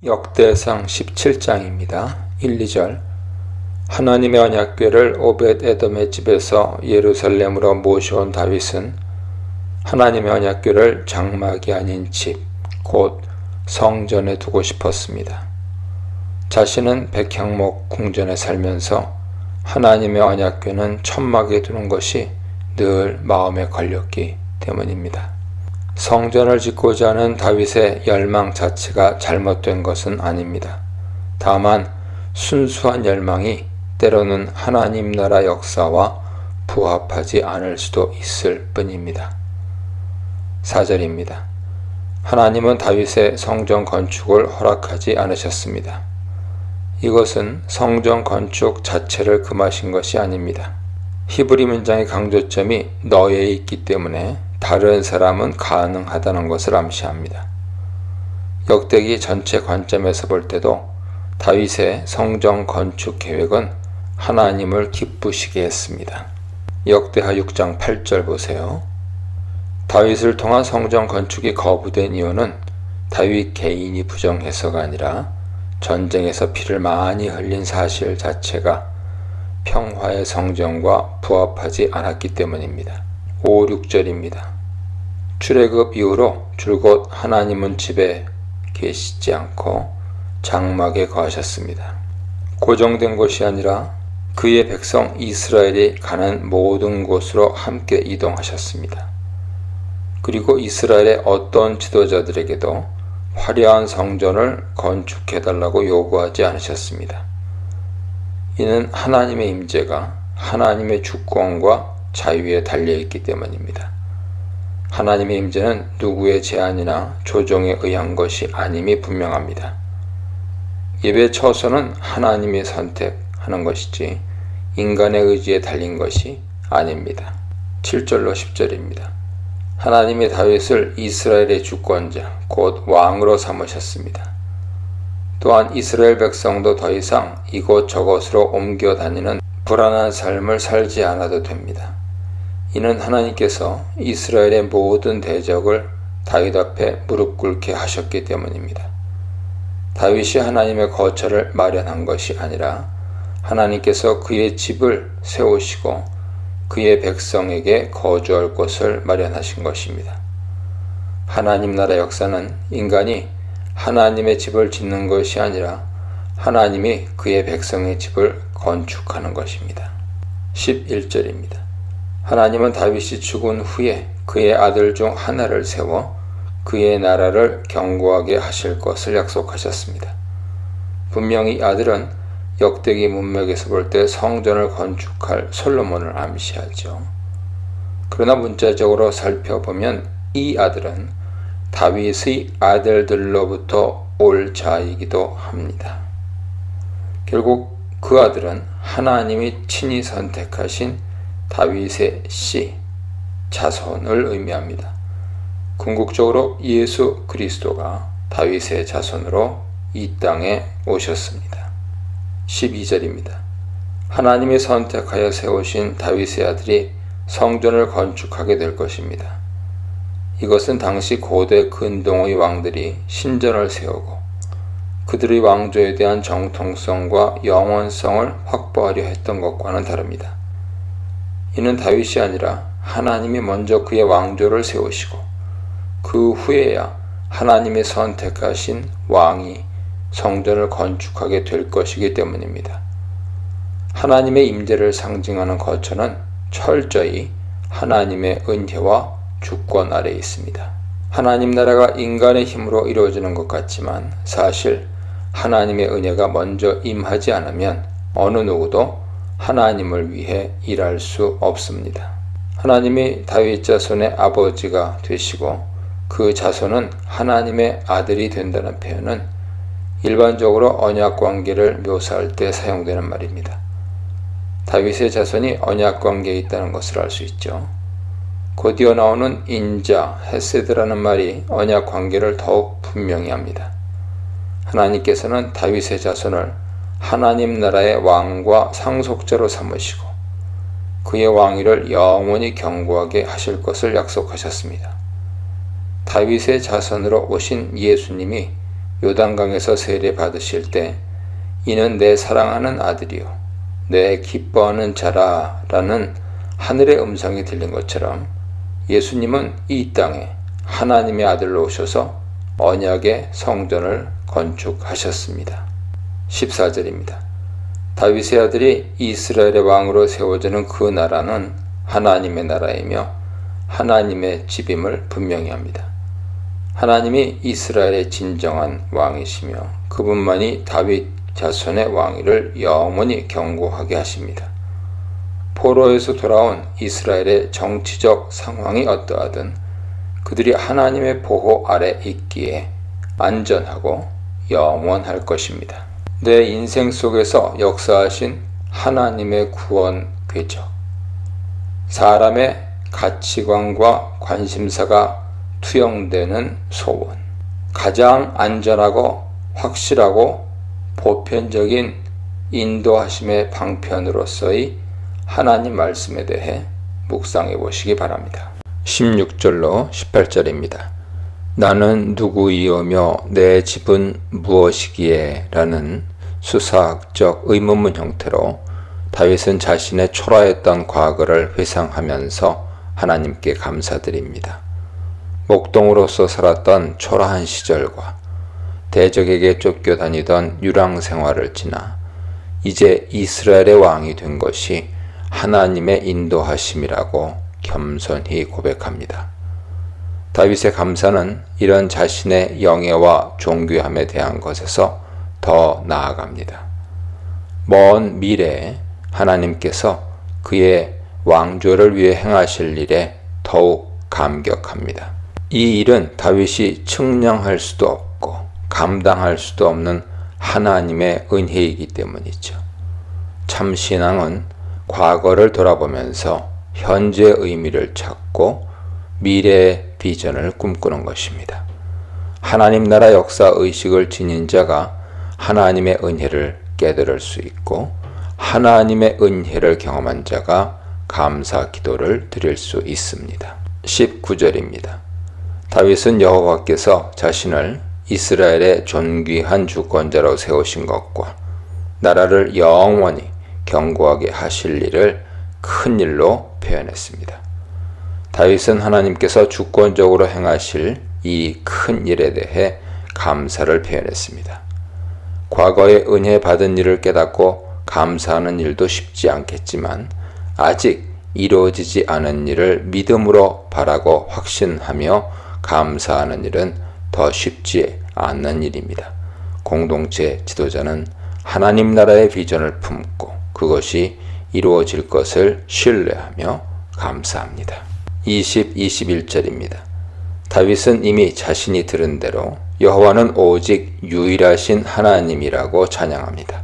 역대상 17장입니다. 1, 2절. 하나님의 언약궤를 오벳에돔의 집에서 예루살렘으로 모셔온 다윗은 하나님의 언약궤를 장막이 아닌 집, 곧 성전에 두고 싶었습니다. 자신은 백향목 궁전에 살면서 하나님의 언약궤는 천막에 두는 것이 늘 마음에 걸렸기 때문입니다. 성전을 짓고자 하는 다윗의 열망 자체가 잘못된 것은 아닙니다. 다만 순수한 열망이 때로는 하나님 나라 역사와 부합하지 않을 수도 있을 뿐입니다. 4절입니다. 하나님은 다윗의 성전 건축을 허락하지 않으셨습니다. 이것은 성전 건축 자체를 금하신 것이 아닙니다. 히브리 문장의 강조점이 너에 있기 때문에 다른 사람은 가능하다는 것을 암시합니다. 역대기 전체 관점에서 볼 때도 다윗의 성전 건축 계획은 하나님을 기쁘시게 했습니다. 역대하 6장 8절 보세요. 다윗을 통한 성전 건축이 거부된 이유는 다윗 개인이 부정해서가 아니라 전쟁에서 피를 많이 흘린 사실 자체가 평화의 성전과 부합하지 않았기 때문입니다. 5, 6절입니다. 출애굽 이후로 줄곧 하나님은 집에 계시지 않고 장막에 거하셨습니다. 고정된 곳이 아니라 그의 백성 이스라엘이 가는 모든 곳으로 함께 이동하셨습니다. 그리고 이스라엘의 어떤 지도자들에게도 화려한 성전을 건축해달라고 요구하지 않으셨습니다. 이는 하나님의 임재가 하나님의 주권과 자유에 달려있기 때문입니다. 하나님의 임재는 누구의 제안이나 조종에 의한 것이 아님이 분명합니다. 예배 처소는 하나님이 선택하는 것이지 인간의 의지에 달린 것이 아닙니다. 7절로 10절입니다. 하나님이 다윗을 이스라엘의 주권자, 곧 왕으로 삼으셨습니다. 또한 이스라엘 백성도 더 이상 이곳저곳으로 옮겨 다니는 불안한 삶을 살지 않아도 됩니다. 이는 하나님께서 이스라엘의 모든 대적을 다윗 앞에 무릎 꿇게 하셨기 때문입니다. 다윗이 하나님의 거처를 마련한 것이 아니라 하나님께서 그의 집을 세우시고 그의 백성에게 거주할 곳을 마련하신 것입니다. 하나님 나라 역사는 인간이 하나님의 집을 짓는 것이 아니라 하나님이 그의 백성의 집을 건축하는 것입니다. 11절입니다. 하나님은 다윗이 죽은 후에 그의 아들 중 하나를 세워 그의 나라를 견고하게 하실 것을 약속하셨습니다. 분명히 아들은 역대기 문맥에서 볼 때 성전을 건축할 솔로몬을 암시하죠. 그러나 문자적으로 살펴보면 이 아들은 다윗의 아들들로부터 올 자이기도 합니다. 결국 그 아들은 하나님이 친히 선택하신 다윗의 씨, 자손을 의미합니다. 궁극적으로 예수 그리스도가 다윗의 자손으로 이 땅에 오셨습니다. 12절입니다. 하나님이 선택하여 세우신 다윗의 아들이 성전을 건축하게 될 것입니다. 이것은 당시 고대 근동의 왕들이 신전을 세우고 그들의 왕조에 대한 정통성과 영원성을 확보하려 했던 것과는 다릅니다. 이는 다윗이 아니라 하나님이 먼저 그의 왕조를 세우시고 그 후에야 하나님이 선택하신 왕이 성전을 건축하게 될 것이기 때문입니다. 하나님의 임재를 상징하는 거처는 철저히 하나님의 은혜와 주권 아래에 있습니다. 하나님 나라가 인간의 힘으로 이루어지는 것 같지만 사실 하나님의 은혜가 먼저 임하지 않으면 어느 누구도 하나님을 위해 일할 수 없습니다. 하나님이 다윗 자손의 아버지가 되시고 그 자손은 하나님의 아들이 된다는 표현은 일반적으로 언약 관계를 묘사할 때 사용되는 말입니다. 다윗의 자손이 언약 관계에 있다는 것을 알 수 있죠. 곧이어 나오는 인자, 헤세드라는 말이 언약 관계를 더욱 분명히 합니다. 하나님께서는 다윗의 자손을 하나님 나라의 왕과 상속자로 삼으시고 그의 왕위를 영원히 견고하게 하실 것을 약속하셨습니다. 다윗의 자손으로 오신 예수님이 요단강에서 세례 받으실 때 이는 내 사랑하는 아들이요 내 기뻐하는 자라 라는 하늘의 음성이 들린 것처럼 예수님은 이 땅에 하나님의 아들로 오셔서 언약의 성전을 건축하셨습니다. 14절입니다. 다윗의 아들이 이스라엘의 왕으로 세워지는 그 나라는 하나님의 나라이며 하나님의 집임을 분명히 합니다. 하나님이 이스라엘의 진정한 왕이시며 그분만이 다윗 자손의 왕위를 영원히 경고하게 하십니다. 포로에서 돌아온 이스라엘의 정치적 상황이 어떠하든 그들이 하나님의 보호 아래 있기에 안전하고 영원할 것입니다. 내 인생 속에서 역사하신 하나님의 구원 궤적, 사람의 가치관과 관심사가 투영되는 소원, 가장 안전하고 확실하고 보편적인 인도하심의 방편으로서의 하나님 말씀에 대해 묵상해 보시기 바랍니다. 16절로 18절입니다. 나는 누구이오며 내 집은 무엇이기에? 라는 수사학적 의문문 형태로 다윗은 자신의 초라했던 과거를 회상하면서 하나님께 감사드립니다. 목동으로서 살았던 초라한 시절과 대적에게 쫓겨다니던 유랑 생활을 지나 이제 이스라엘의 왕이 된 것이 하나님의 인도하심이라고 겸손히 고백합니다. 다윗의 감사는 이런 자신의 영예와 존귀함에 대한 것에서 더 나아갑니다. 먼 미래에 하나님께서 그의 왕조를 위해 행하실 일에 더욱 감격합니다. 이 일은 다윗이 측량할 수도 없고 감당할 수도 없는 하나님의 은혜이기 때문이죠. 참 신앙은 과거를 돌아보면서 현재의 의미를 찾고 미래의 비전을 꿈꾸는 것입니다. 하나님 나라 역사 의식을 지닌 자가 하나님의 은혜를 깨달을 수 있고 하나님의 은혜를 경험한 자가 감사 기도를 드릴 수 있습니다. 19절입니다. 다윗은 여호와께서 자신을 이스라엘의 존귀한 주권자로 세우신 것과 나라를 영원히 견고하게 하실 일을 큰 일로 표현했습니다. 다윗은 하나님께서 주권적으로 행하실 이 큰 일에 대해 감사를 표현했습니다. 과거에 은혜 받은 일을 깨닫고 감사하는 일도 쉽지 않겠지만 아직 이루어지지 않은 일을 믿음으로 바라고 확신하며 감사하는 일은 더 쉽지 않는 일입니다. 공동체 지도자는 하나님 나라의 비전을 품고 그것이 이루어질 것을 신뢰하며 감사합니다. 21절입니다. 다윗은 이미 자신이 들은 대로 여호와는 오직 유일하신 하나님이라고 찬양합니다.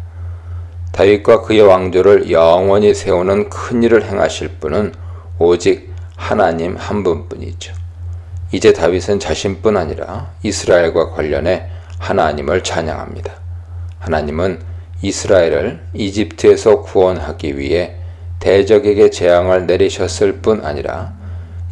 다윗과 그의 왕조를 영원히 세우는 큰 일을 행하실 분은 오직 하나님 한 분뿐이죠. 이제 다윗은 자신뿐 아니라 이스라엘과 관련해 하나님을 찬양합니다. 하나님은 이스라엘을 이집트에서 구원하기 위해 대적에게 재앙을 내리셨을 뿐 아니라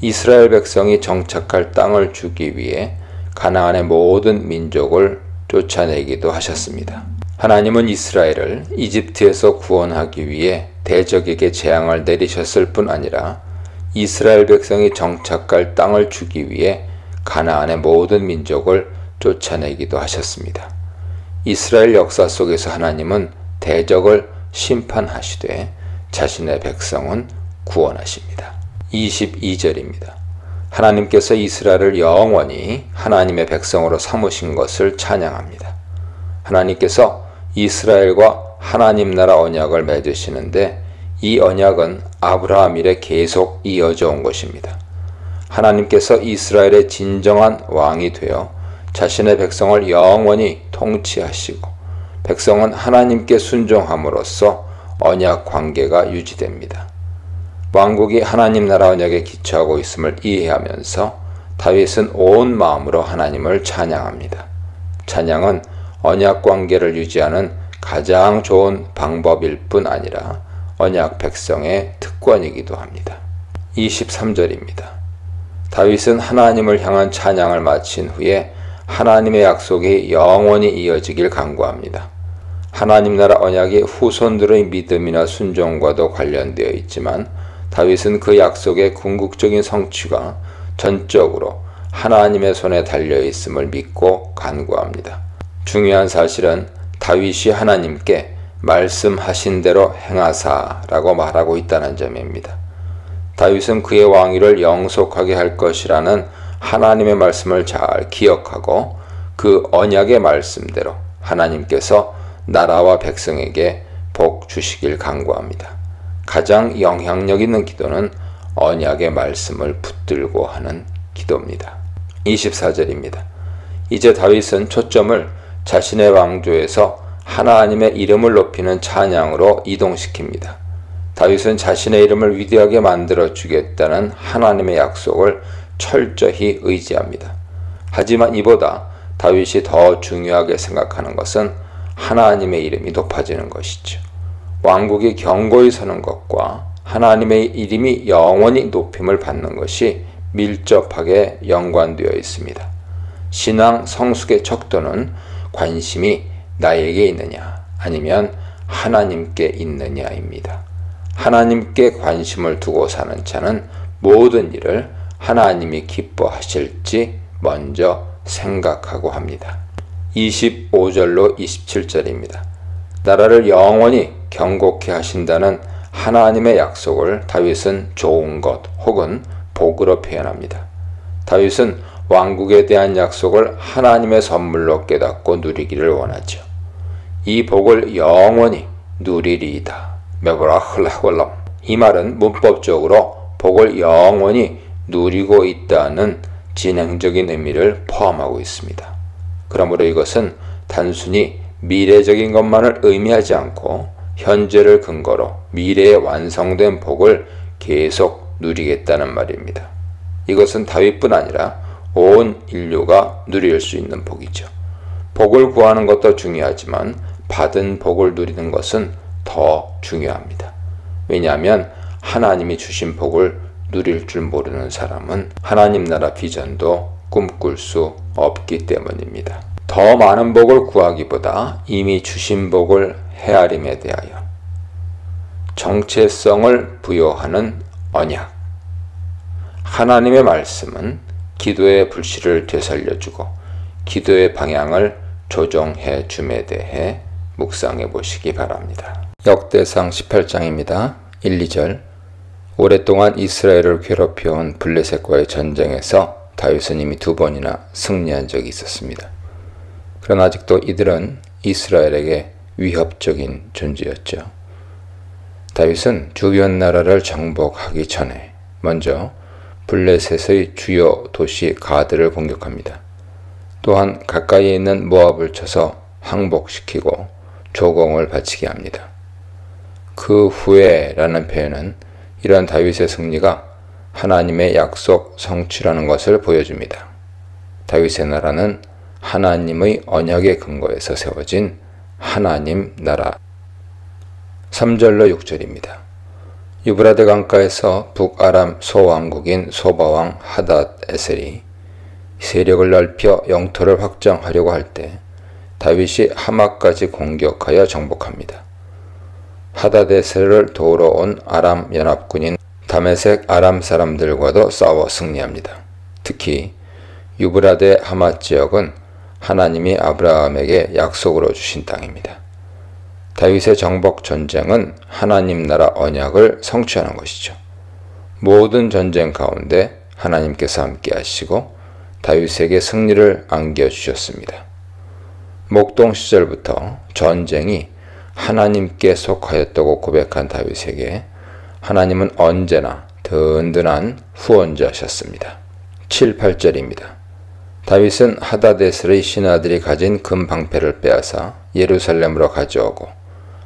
이스라엘 백성이 정착할 땅을 주기 위해 가나안의 모든 민족을 쫓아내기도 하셨습니다. 하나님은 이스라엘을 이집트에서 구원하기 위해 대적에게 재앙을 내리셨을 뿐 아니라 이스라엘 백성이 정착할 땅을 주기 위해 가나안의 모든 민족을 쫓아내기도 하셨습니다. 이스라엘 역사 속에서 하나님은 대적을 심판하시되 자신의 백성은 구원하십니다. 22절입니다. 하나님께서 이스라엘을 영원히 하나님의 백성으로 삼으신 것을 찬양합니다. 하나님께서 이스라엘과 하나님 나라 언약을 맺으시는데 이 언약은 아브라함 이래 계속 이어져 온 것입니다. 하나님께서 이스라엘의 진정한 왕이 되어 자신의 백성을 영원히 통치하시고 백성은 하나님께 순종함으로써 언약 관계가 유지됩니다. 왕국이 하나님 나라 언약에 기초하고 있음을 이해하면서 다윗은 온 마음으로 하나님을 찬양합니다. 찬양은 언약 관계를 유지하는 가장 좋은 방법일 뿐 아니라 언약 백성의 특권이기도 합니다. 23절입니다. 다윗은 하나님을 향한 찬양을 마친 후에 하나님의 약속이 영원히 이어지길 간구합니다. 하나님 나라 언약이 후손들의 믿음이나 순종과도 관련되어 있지만 다윗은 그 약속의 궁극적인 성취가 전적으로 하나님의 손에 달려 있음을 믿고 간구합니다. 중요한 사실은 다윗이 하나님께 말씀하신 대로 행하사라고 말하고 있다는 점입니다. 다윗은 그의 왕위를 영속하게 할 것이라는 하나님의 말씀을 잘 기억하고 그 언약의 말씀대로 하나님께서 나라와 백성에게 복 주시길 간구합니다. 가장 영향력 있는 기도는 언약의 말씀을 붙들고 하는 기도입니다. 24절입니다. 이제 다윗은 초점을 자신의 왕조에서 하나님의 이름을 높이는 찬양으로 이동시킵니다. 다윗은 자신의 이름을 위대하게 만들어 주겠다는 하나님의 약속을 철저히 의지합니다. 하지만 이보다 다윗이 더 중요하게 생각하는 것은 하나님의 이름이 높아지는 것이죠. 왕국이 견고히 서는 것과 하나님의 이름이 영원히 높임을 받는 것이 밀접하게 연관되어 있습니다. 신앙 성숙의 척도는 관심이 나에게 있느냐 아니면 하나님께 있느냐입니다. 하나님께 관심을 두고 사는 자는 모든 일을 하나님이 기뻐하실지 먼저 생각하고 합니다. 25절로 27절입니다. 나라를 영원히 경고케 하신다는 하나님의 약속을 다윗은 좋은 것 혹은 복으로 표현합니다. 다윗은 왕국에 대한 약속을 하나님의 선물로 깨닫고 누리기를 원하죠. 이 복을 영원히 누리리이다. 메보라흘라홀람. 이 말은 문법적으로 복을 영원히 누리고 있다는 진행적인 의미를 포함하고 있습니다. 그러므로 이것은 단순히 미래적인 것만을 의미하지 않고 현재를 근거로 미래에 완성된 복을 계속 누리겠다는 말입니다. 이것은 다윗뿐 아니라 온 인류가 누릴 수 있는 복이죠. 복을 구하는 것도 중요하지만 받은 복을 누리는 것은 더 중요합니다. 왜냐하면 하나님이 주신 복을 누릴 줄 모르는 사람은 하나님 나라 비전도 꿈꿀 수 없기 때문입니다. 더 많은 복을 구하기보다 이미 주신 복을 헤아림에 대하여 정체성을 부여하는 언약. 하나님의 말씀은 기도의 불씨를 되살려주고 기도의 방향을 조정해 줌에 대해 묵상해 보시기 바랍니다. 역대상 18장입니다. 1, 2절. 오랫동안 이스라엘을 괴롭혀온 블레셋과의 전쟁에서 다윗은 이미 2번이나 승리한 적이 있었습니다. 그러나 아직도 이들은 이스라엘에게 위협적인 존재였죠. 다윗은 주변 나라를 정복하기 전에 먼저 블레셋의 주요 도시 가드를 공격합니다. 또한 가까이에 있는 모압을 쳐서 항복시키고 조공을 바치게 합니다. 그 후에 라는 표현은 이러한 다윗의 승리가 하나님의 약속 성취라는 것을 보여줍니다. 다윗의 나라는 하나님의 언약의 근거에서 세워진 하나님 나라. 3절로 6절입니다. 유브라데 강가에서 북아람 소왕국인 소바왕 하닷 에셀이 세력을 넓혀 영토를 확장하려고 할 때 다윗이 하마까지 공격하여 정복합니다. 하닷 에셀을 도우러 온 아람 연합군인 다메섹 아람 사람들과도 싸워 승리합니다. 특히 유브라데 하맛 지역은 하나님이 아브라함에게 약속으로 주신 땅입니다. 다윗의 정복 전쟁은 하나님 나라 언약을 성취하는 것이죠. 모든 전쟁 가운데 하나님께서 함께 하시고 다윗에게 승리를 안겨주셨습니다. 목동 시절부터 전쟁이 하나님께 속하였다고 고백한 다윗에게 하나님은 언제나 든든한 후원자셨습니다. 7, 8절입니다. 다윗은 하다데셀의 신하들이 가진 금 방패를 빼앗아 예루살렘으로 가져오고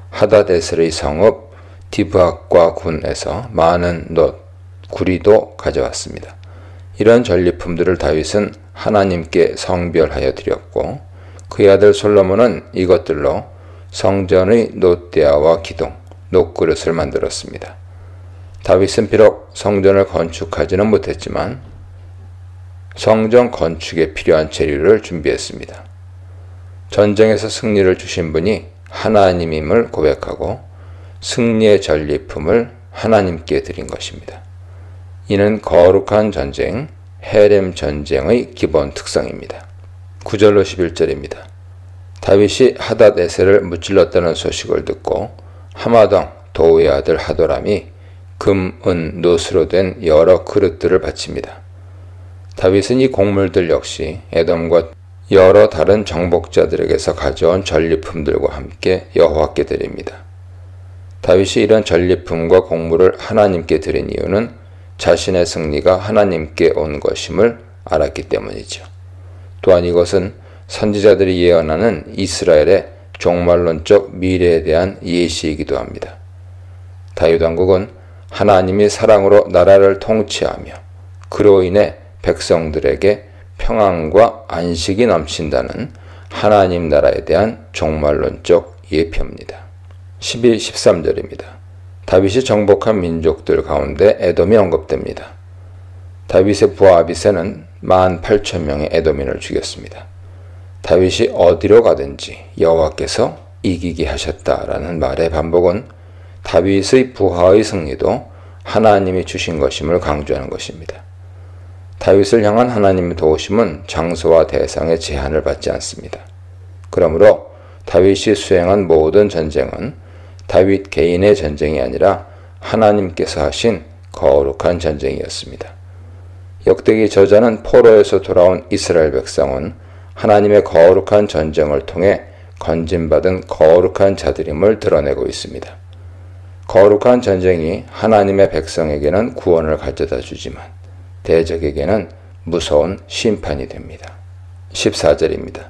하다데셀의 성읍 디브학과 군에서 많은 놋, 구리도 가져왔습니다. 이런 전리품들을 다윗은 하나님께 성별하여 드렸고 그의 아들 솔로몬은 이것들로 성전의 놋대야와 기둥, 놋그릇을 만들었습니다. 다윗은 비록 성전을 건축하지는 못했지만 성전 건축에 필요한 재료를 준비했습니다. 전쟁에서 승리를 주신 분이 하나님임을 고백하고 승리의 전리품을 하나님께 드린 것입니다. 이는 거룩한 전쟁, 헤렘 전쟁의 기본 특성입니다. 9절로 11절입니다. 다윗이 하닷에셀을 무찔렀다는 소식을 듣고 하마당 도우의 아들 하도람이 금, 은, 노스로 된 여러 그릇들을 바칩니다. 다윗은 이 곡물들 역시 에돔과 여러 다른 정복자들에게서 가져온 전리품들과 함께 여호와께 드립니다. 다윗이 이런 전리품과 곡물을 하나님께 드린 이유는 자신의 승리가 하나님께 온 것임을 알았기 때문이죠. 또한 이것은 선지자들이 예언하는 이스라엘의 종말론적 미래에 대한 예시이기도 합니다. 다윗 왕국은 하나님이 사랑으로 나라를 통치하며 그로 인해 백성들에게 평안과 안식이 넘친다는 하나님 나라에 대한 종말론적 예표입니다. 12, 13절입니다. 다윗이 정복한 민족들 가운데 에돔이 언급됩니다. 다윗의 부하 아비새는 18,000명의 에돔인을 죽였습니다. 다윗이 어디로 가든지 여호와께서 이기게 하셨다라는 말의 반복은 다윗의 부하의 승리도 하나님이 주신 것임을 강조하는 것입니다. 다윗을 향한 하나님의 도우심은 장소와 대상의 제한을 받지 않습니다. 그러므로 다윗이 수행한 모든 전쟁은 다윗 개인의 전쟁이 아니라 하나님께서 하신 거룩한 전쟁이었습니다. 역대기 저자는 포로에서 돌아온 이스라엘 백성은 하나님의 거룩한 전쟁을 통해 건진받은 거룩한 자들임을 드러내고 있습니다. 거룩한 전쟁이 하나님의 백성에게는 구원을 가져다 주지만 대적에게는 무서운 심판이 됩니다. 14절입니다.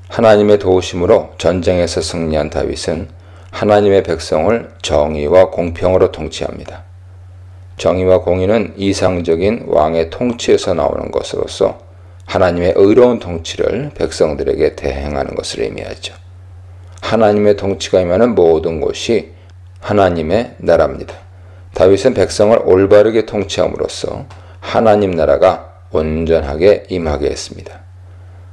하나님의 도우심으로 전쟁에서 승리한 다윗은 하나님의 백성을 정의와 공평으로 통치합니다. 정의와 공의는 이상적인 왕의 통치에서 나오는 것으로서 하나님의 의로운 통치를 백성들에게 대행하는 것을 의미하죠. 하나님의 통치가 임하는 모든 곳이 하나님의 나라입니다. 다윗은 백성을 올바르게 통치함으로써 하나님 나라가 온전하게 임하게 했습니다.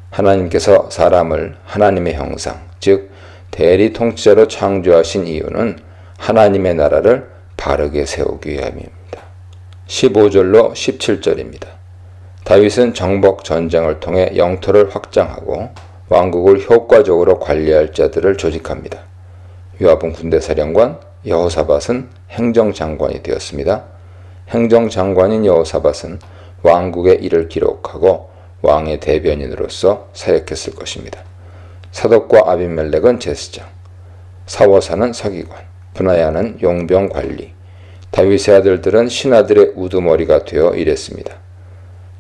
하나님께서 사람을 하나님의 형상, 즉 대리 통치자로 창조하신 이유는 하나님의 나라를 바르게 세우기 위함입니다. 15절로 17절입니다. 다윗은 정복 전쟁을 통해 영토를 확장하고 왕국을 효과적으로 관리할 자들을 조직합니다. 요압은 군대사령관, 여호사밧은 행정장관이 되었습니다. 행정장관인 여호사밧은 왕국의 일을 기록하고 왕의 대변인으로서 사역했을 것입니다. 사독과 아비멜렉은 제사장, 사워사는 서기관, 브나야는 용병 관리, 다윗의 아들들은 신하들의 우두머리가 되어 일했습니다.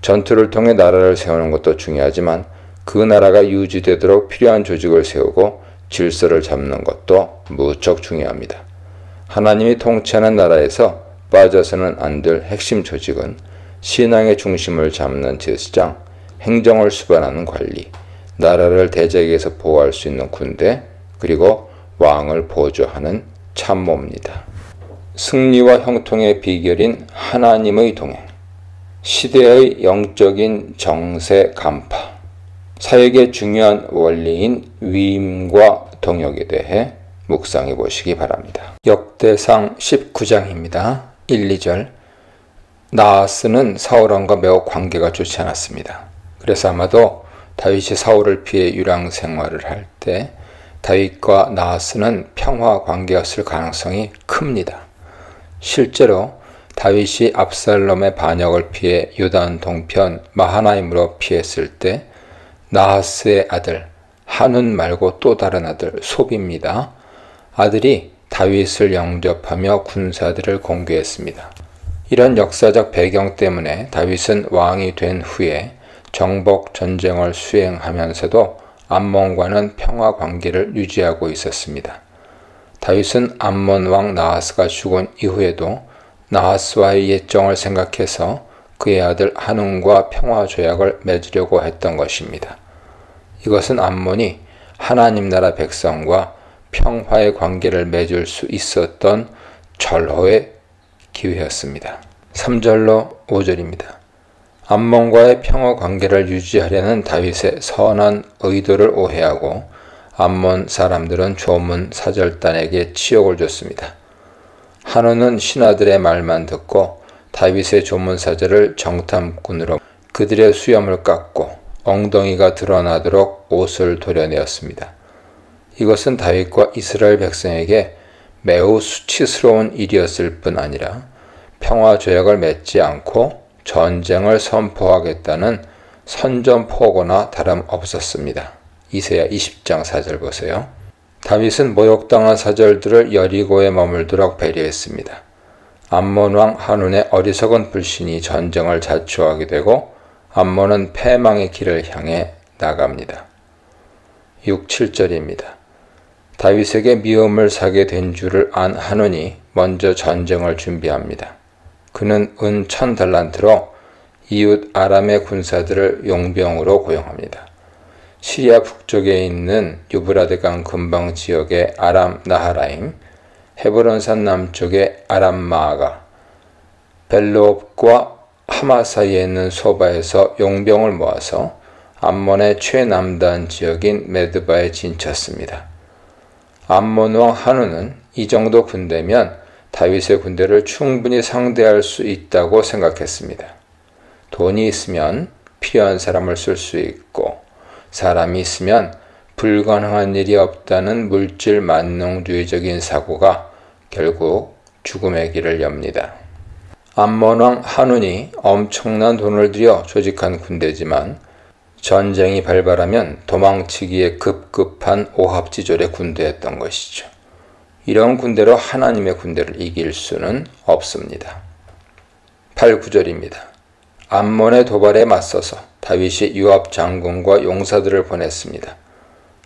전투를 통해 나라를 세우는 것도 중요하지만 그 나라가 유지되도록 필요한 조직을 세우고 질서를 잡는 것도 무척 중요합니다. 하나님이 통치하는 나라에서 빠져서는 안 될 핵심 조직은 신앙의 중심을 잡는 제사장, 행정을 수반하는 관리, 나라를 대적에서 보호할 수 있는 군대, 그리고 왕을 보조하는 참모입니다. 승리와 형통의 비결인 하나님의 동행, 시대의 영적인 정세 간파, 사역의 중요한 원리인 위임과 동역에 대해 묵상해 보시기 바랍니다. 역대상 19장입니다. 1, 2절. 나하스는 사울왕과 매우 관계가 좋지 않았습니다. 그래서 아마도 다윗이 사울을 피해 유랑 생활을 할 때 다윗과 나하스는 평화 관계였을 가능성이 큽니다. 실제로 다윗이 압살롬의 반역을 피해 요단 동편 마하나임으로 피했을 때 나하스의 아들 한운 말고 또 다른 아들 솝입니다. 아들이 다윗을 영접하며 군사들을 공개했습니다. 이런 역사적 배경 때문에 다윗은 왕이 된 후에 정복 전쟁을 수행하면서도 암몬과는 평화 관계를 유지하고 있었습니다. 다윗은 암몬 왕 나하스가 죽은 이후에도 나하스와의 예정을 생각해서 그의 아들 한운과 평화 조약을 맺으려고 했던 것입니다. 이것은 암몬이 하나님 나라 백성과 평화의 관계를 맺을 수 있었던 절호의 기회였습니다. 3절로 5절입니다. 암몬과의 평화 관계를 유지하려는 다윗의 선한 의도를 오해하고 암몬 사람들은 조문 사절단에게 치욕을 줬습니다. 한온은 신하들의 말만 듣고 다윗의 조문 사절을 정탐꾼으로 그들의 수염을 깎고 엉덩이가 드러나도록 옷을 도려내었습니다. 이것은 다윗과 이스라엘 백성에게 매우 수치스러운 일이었을 뿐 아니라 평화 조약을 맺지 않고 전쟁을 선포하겠다는 선전포고나 다름없었습니다. 이사야 20장 4절 보세요. 다윗은 모욕당한 사절들을 여리고에 머물도록 배려했습니다. 암몬 왕 한운의 어리석은 불신이 전쟁을 자초하게 되고 암몬은 패망의 길을 향해 나갑니다. 6, 7절입니다. 다윗에게 미움을 사게 된 줄을 안 한운이 먼저 전쟁을 준비합니다. 그는 은 1000달란트로 이웃 아람의 군사들을 용병으로 고용합니다. 시리아 북쪽에 있는 유브라데강 근방 지역의 아람 나하라임, 헤브론산 남쪽의 아람 마아가, 벨롭과 하마 사이에 있는 소바에서 용병을 모아서 암몬의 최남단 지역인 메드바에 진쳤습니다. 암몬 왕 한우는 이 정도 군대면 다윗의 군대를 충분히 상대할 수 있다고 생각했습니다. 돈이 있으면 필요한 사람을 쓸 수 있고 사람이 있으면 불가능한 일이 없다는 물질 만능주의적인 사고가 결국 죽음의 길을 엽니다. 암몬 왕 한운이 엄청난 돈을 들여 조직한 군대지만 전쟁이 발발하면 도망치기에 급급한 오합지졸의 군대였던 것이죠. 이런 군대로 하나님의 군대를 이길 수는 없습니다. 8, 9절입니다. 암몬의 도발에 맞서서 다윗이 요압 장군과 용사들을 보냈습니다.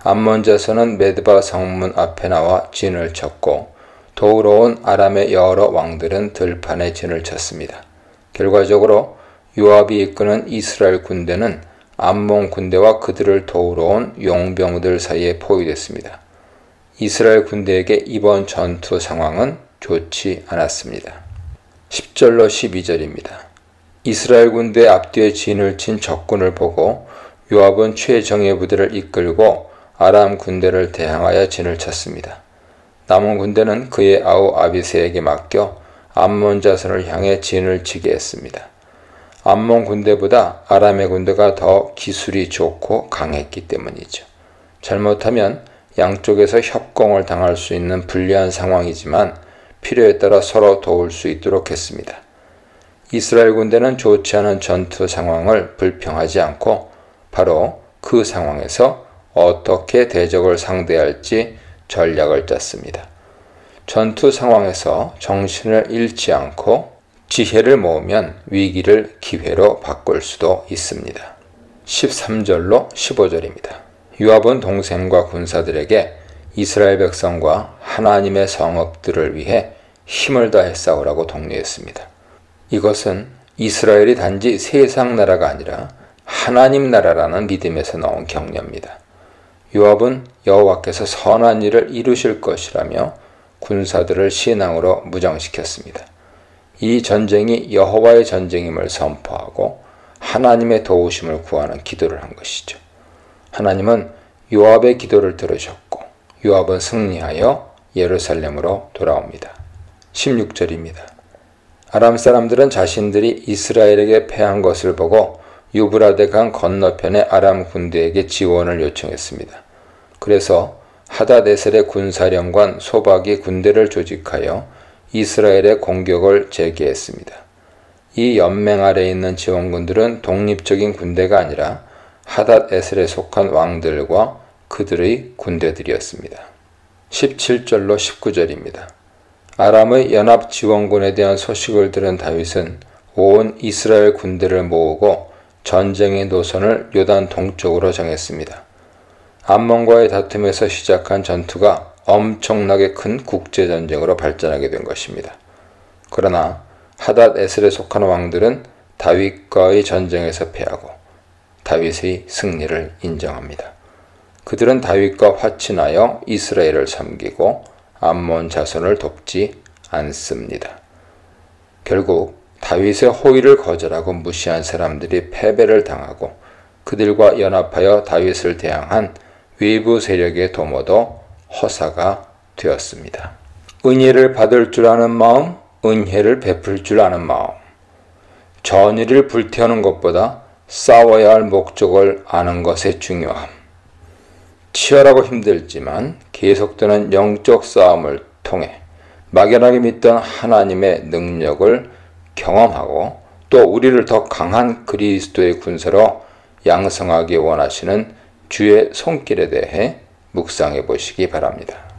암몬 자손은 메드바 성문 앞에 나와 진을 쳤고 도우러 온 아람의 여러 왕들은 들판에 진을 쳤습니다. 결과적으로 요압이 이끄는 이스라엘 군대는 암몬 군대와 그들을 도우러 온 용병들 사이에 포위됐습니다. 이스라엘 군대에게 이번 전투 상황은 좋지 않았습니다. 10절로 12절입니다. 이스라엘 군대 앞뒤에 진을 친 적군을 보고 요압은 최정예 부대를 이끌고 아람 군대를 대항하여 진을 쳤습니다. 남은 군대는 그의 아우 아비새에게 맡겨 암몬 자손을 향해 진을 치게 했습니다. 암몬 군대보다 아람의 군대가 더 기술이 좋고 강했기 때문이죠. 잘못하면 양쪽에서 협공을 당할 수 있는 불리한 상황이지만 필요에 따라 서로 도울 수 있도록 했습니다. 이스라엘 군대는 좋지 않은 전투 상황을 불평하지 않고 바로 그 상황에서 어떻게 대적을 상대할지 전략을 짰습니다. 전투 상황에서 정신을 잃지 않고 지혜를 모으면 위기를 기회로 바꿀 수도 있습니다. 13절로 15절입니다. 요압은 동생과 군사들에게 이스라엘 백성과 하나님의 성읍들을 위해 힘을 다해 싸우라고 독려했습니다. 이것은 이스라엘이 단지 세상 나라가 아니라 하나님 나라라는 믿음에서 나온 격려입니다. 요압은 여호와께서 선한 일을 이루실 것이라며 군사들을 신앙으로 무장시켰습니다. 이 전쟁이 여호와의 전쟁임을 선포하고 하나님의 도우심을 구하는 기도를 한 것이죠. 하나님은 요압의 기도를 들으셨고 요압은 승리하여 예루살렘으로 돌아옵니다. 16절입니다. 아람 사람들은 자신들이 이스라엘에게 패한 것을 보고 유브라데 강 건너편의 아람 군대에게 지원을 요청했습니다. 그래서 하닷에셀의 군사령관 소박이 군대를 조직하여 이스라엘의 공격을 재개했습니다. 이 연맹 아래에 있는 지원군들은 독립적인 군대가 아니라 하닷에셀에 속한 왕들과 그들의 군대들이었습니다. 17절로 19절입니다. 아람의 연합 지원군에 대한 소식을 들은 다윗은 온 이스라엘 군대를 모으고 전쟁의 노선을 요단 동쪽으로 정했습니다. 암몬과의 다툼에서 시작한 전투가 엄청나게 큰 국제전쟁으로 발전하게 된 것입니다. 그러나 하닷에셀에 속한 왕들은 다윗과의 전쟁에서 패하고 다윗의 승리를 인정합니다. 그들은 다윗과 화친하여 이스라엘을 섬기고 암몬 자손을 돕지 않습니다. 결국 다윗의 호의를 거절하고 무시한 사람들이 패배를 당하고 그들과 연합하여 다윗을 대항한 외부 세력의 도모도 허사가 되었습니다. 은혜를 받을 줄 아는 마음, 은혜를 베풀 줄 아는 마음. 전의를 불태우는 것보다 싸워야 할 목적을 아는 것의 중요함. 치열하고 힘들지만 계속되는 영적 싸움을 통해 막연하게 믿던 하나님의 능력을 경험하고 또 우리를 더 강한 그리스도의 군사로 양성하기 원하시는 주의 손길에 대해 묵상해 보시기 바랍니다.